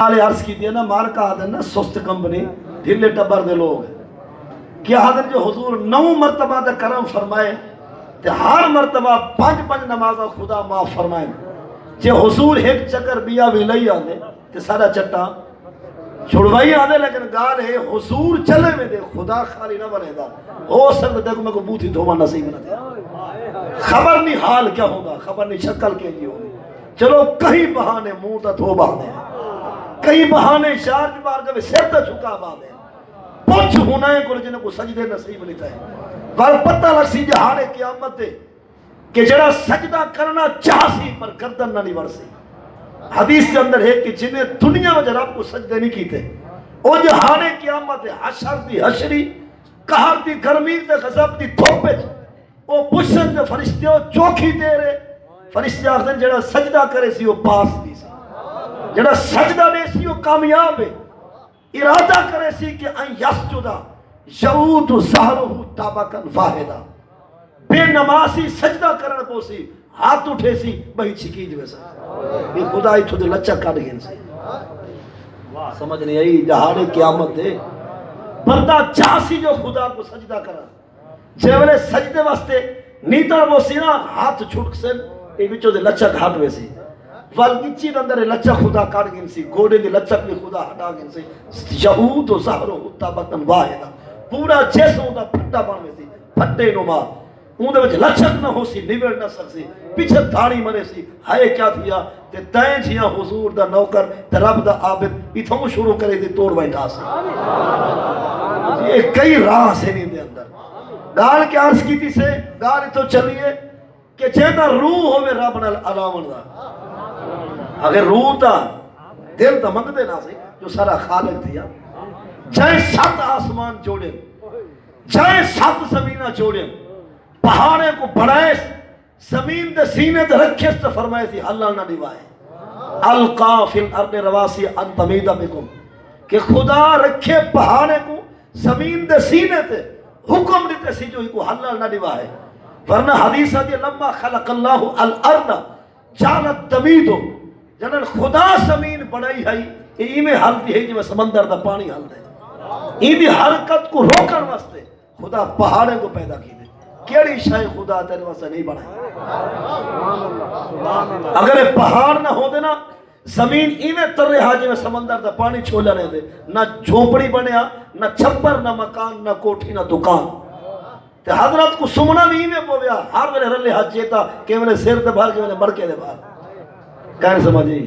عرض کی دیا نا مار کا آدن نا سست کمپنی ڈھلے ٹبر دے لوگ کیا آدن جو حضور 9 مرتبہ دا کرم فرمائے تے ہر مرتبہ 5 نمازہ خدا معاف فرمائے جے حضور ایک چکر بیا بھی لئی آدھے تے سارا چٹا چھوڑوائی آدھے لیکن گال ہے حضور چلے میں دے خدا خالی نہ بنے دا ہو سکتا دیکھو میں کو بوتھی دھوما نصیب نہ دے خبر نہیں حال کیا ہوگا خبر نہیں شکل کے لیے ہوگی چلو کہیں بہانے منہ تا دھو باندھے کئی بہانے شارج بار جب سر تا چھکا باندھے پوچھ ہونا ہے کل جنہیں کو سجدے نصیب نہیں تھے پر پتہ لگ سی جہانے قیامت دے کہ جڑا سجدہ کرنا چاہسی پر گردن نہ نہیں ورسی حدیث کے اندر ہے کہ جنہیں دنیا میں رب کو سجدے نہیں کیتے او جہانے قیامت دے حشر دی حشری قہر دی گرمی دے غضب دی تھوپے او پوچھن دے فرشتے او چوکھی دے رہے فرشتے آخر جڑا سجدہ کرے سی وہ پاس دی سی جڑا سجدہ دے سی وہ کامیاب ہے ارادہ کرے سی کہ ان یسجدہ یعود ظہرہ طبقا واحدہ بے نمازی سجدہ کرنے پوسی ہاتھ اٹھے سی بہی چھکیج ویسا یہ خدا ہی تھوڑے لچہ کٹ گئے سی سمجھ نہیں آئی جہانے قیامت دے بندہ چاسی جو خدا کو سجدہ کرا جیولے سجدے واسطے نیتر وہ سینا ہاتھ چھوٹ سے ایک بچو دے لچہ گھاٹ ویسی والگیچی اندر لچہ خدا کٹ گئے سی گوڑے دے لچہ بھی خدا ہٹا گئے سی یہود و زہر و طبقا واحدہ پورا جیسوں دا پھٹا بن ویسی پھٹے نما اون دے وچ لچک نہ ہو سی نوڑ نہ سکسی پیچھے دھاڑی مرے سی ہائے کیا تھیا تے تائیں جیاں حضور دا نوکر تے رب دا عابد اتھوں شروع کرے دی توڑ بیٹھا سی یہ کئی راہ سے نہیں دے اندر گال کے عرض کی تھی سے گال تو چلیے کہ جیدہ روح ہوئے رب نال علاوان دا اگر روح تا دل تا منگ دے نا سی جو سارا خالق تھیا جائے 7 آسمان جوڑے جائے 7 زمینہ جوڑے پہاڑے کو بڑھائے زمین دے سینے دے رکھے سے فرمائے تھی اللہ نہ نوائے القا فی الارض رواسی ان تمیدہ بکم کہ خدا رکھے پہاڑے کو زمین دے سینے تے حکم دیتے سی جو ہی کو اللہ نہ نوائے ورنہ حدیث ہے لما خلق اللہ الارض جانت تمیدو جنن خدا زمین بڑھائی ہے یہ میں حل دی ہے جو سمندر دا پانی حل دے یہ دی حرکت کو روکن واسطے خدا پہاڑے کو پیدا کی دے کیڑی شاہ خدا تیرے واسطے نہیں بنائے اگر پہاڑ نہ ہو دے نا زمین ایویں تر رہا جی میں سمندر دا پانی چھولا رہے دے نہ جھوپڑی بنیا نہ چھپر نہ مکان نہ کوٹھی نہ دکان تے حضرت کو سمنا بھی ایویں پویا ہر ویلے رلے حج جیتا کہ میں نے سر دے بھار کے میں نے مڑکے دے بھار کہنے سمجھی